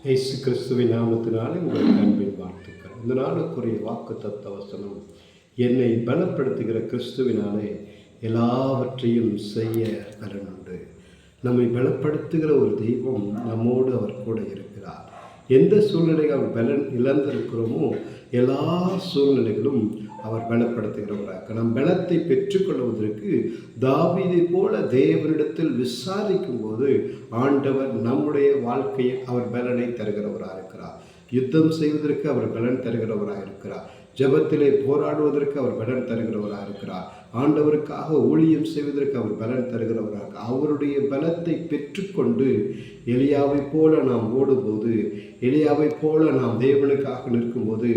இயேசு கிறிஸ்துவின் நாமத்தினாலே உங்களுக்கு அன்பின் வாழ்த்துக்கள். இந்த நாளுக்குரிய வாக்குத்தத்த வசனம், என்னை பலப்படுத்துகிற கிறிஸ்துவினாலே எல்லாவற்றையும் செய்ய பலன் உண்டு. நம்மை பலப்படுத்துகிற ஒரு தெய்வம் நம்மோடு அவர் கூட இருக்கிறார். எந்த சூழ்நிலையில் அவர் பலன் இழந்திருக்கிறோமோ எல்லா சூழ்நிலைகளும் அவர் பலப்படுத்துகிறவராக. நம் பலத்தை பெற்றுக்கொள்வதற்கு தாவீதை போல தேவனிடத்தில் விசாரிக்கும் போது ஆண்டவர் நம்முடைய வாழ்க்கையில் அவர் பலனை தருகிறவராக இருக்கிறார். யுத்தம் செய்வதற்கு அவர் பலன் தருகிறவராக இருக்கிறார். ஜெபத்திலே போராடுவதற்கு அவர் பலன் தருகிறவராக இருக்கிறார். ஆண்டவருக்காக ஊழியம் செய்வதற்கு அவர் பலன் தருகிறவராக. அவருடைய பலத்தை பெற்றுக்கொண்டு எலியாவை போல நாம் ஓடும்போது, எலியாவை போல நாம் தேவனுக்காக நிற்கும்போது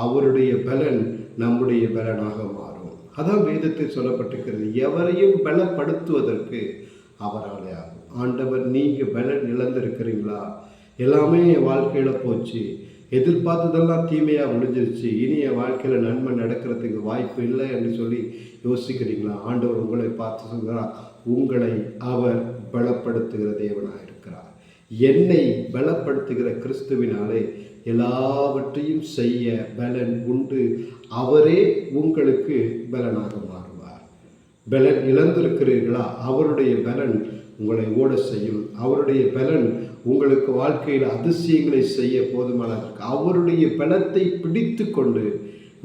அவருடைய பலன் நம்முடைய பலனாக மாறும். அதான் வேதத்தில் சொல்லப்பட்டிருக்கிறது, எவரையும் பலப்படுத்துவதற்கு அவராலே ஆகும். ஆண்டவர், நீங்கள் பலன் இழந்திருக்கிறீங்களா? எல்லாமே என் வாழ்க்கையில் போச்சு, எதிர்பார்த்ததெல்லாம் தீமையாக முடிஞ்சிருச்சு, இனி என் வாழ்க்கையில் நன்மை நடக்கிறதுக்கு வாய்ப்பு இல்லை என்று சொல்லி யோசிக்கிறீங்களா? ஆண்டவர் உங்களை பார்த்து சொல்கிறார், உங்களை அவர் பலப்படுத்துகிற தேவனாக இருக்கிறார். என்னை பலப்படுத்துகிற கிறிஸ்துவினாலே எல்லாவற்றையும் செய்ய பலன் உண்டு. அவரே உங்களுக்கு பலனாக மாறுவார். பலன் இழந்திருக்கிறீர்களா? அவருடைய பலன் உங்களை ஓட செய்யும். அவருடைய பலன் உங்களுக்கு வாழ்க்கையில் அதிசயங்களை செய்ய போதுமானது. அவருடைய பலத்தை பிடித்து கொண்டு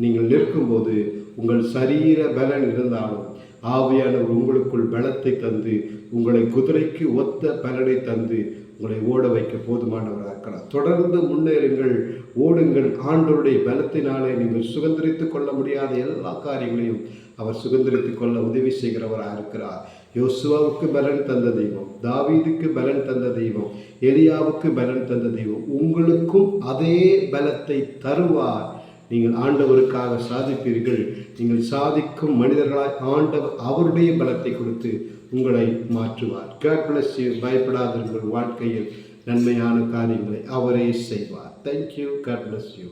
நீங்கள் நிற்கும்போது உங்கள் சரீர பலன் இருந்தாலும் ஆவியானவர் உங்களுக்குள் பலத்தை தந்து உங்களை குதிரைக்கு ஒத்த பலனை தந்து உங்களை ஓட வைக்க போதுமானவராக இருக்கிறார். தொடர்ந்து முன்னேறுங்கள், ஓடுங்கள். ஆண்டவருடைய பலத்தினாலே நீங்கள் சுதந்திரித்துக் கொள்ள முடியாத எல்லா காரியங்களையும் அவர் சுதந்திரித்துக் கொள்ள உதவி செய்கிறவராக இருக்கிறார். யோசுவாவுக்கு பலன் தந்த தெய்வம், தாவீதுக்கு பலன் தந்த தெய்வம், எலியாவுக்கு பலன் தந்த தெய்வம் உங்களுக்கும் அதே பலத்தை தருவார். நீங்கள் ஆண்டவருக்காக சாதிப்பீர்கள். நீங்கள் சாதிக்கும் மனிதர்களாய் ஆண்டவர் அவருடைய பலத்தை கொடுத்து உங்களை மாற்றுவார். God bless you. பயப்படாதீர்கள். வாழ்க்கையில் நன்மையான காரியங்களை அவரே செய்வார். Thank you. God bless you.